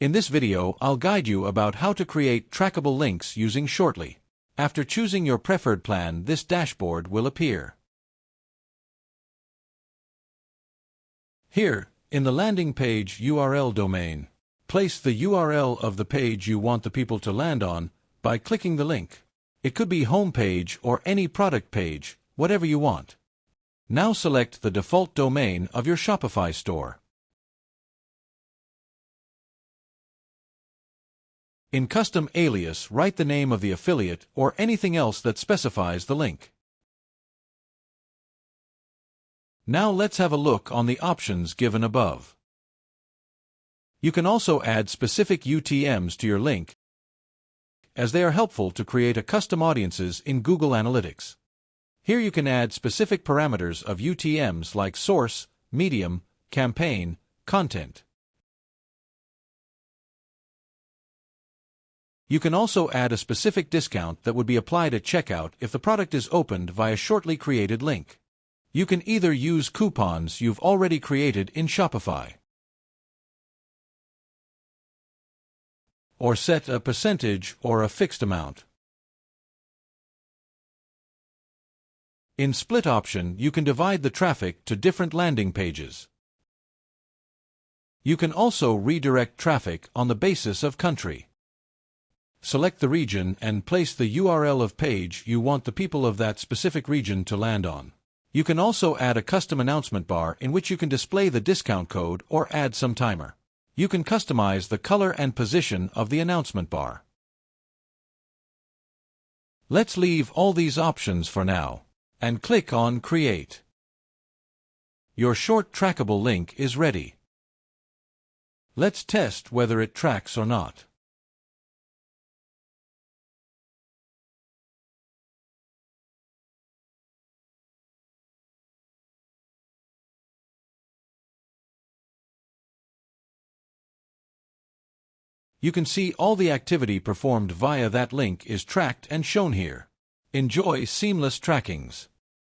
In this video, I'll guide you about how to create trackable links using Shortly. After choosing your preferred plan, this dashboard will appear. Here, in the landing page URL domain, place the URL of the page you want the people to land on by clicking the link. It could be home page or any product page, whatever you want. Now select the default domain of your Shopify store. In Custom Alias, write the name of the affiliate or anything else that specifies the link. Now let's have a look on the options given above. You can also add specific UTMs to your link, as they are helpful to create a custom audiences in Google Analytics. Here you can add specific parameters of UTMs like source, medium, campaign, content. You can also add a specific discount that would be applied at checkout if the product is opened via shortly created link. You can either use coupons you've already created in Shopify, or set a percentage or a fixed amount. In Split option, you can divide the traffic to different landing pages. You can also redirect traffic on the basis of country. Select the region and place the URL of page you want the people of that specific region to land on. You can also add a custom announcement bar in which you can display the discount code or add some timer. You can customize the color and position of the announcement bar. Let's leave all these options for now and click on Create. Your short trackable link is ready. Let's test whether it tracks or not. You can see all the activity performed via that link is tracked and shown here. Enjoy seamless trackings.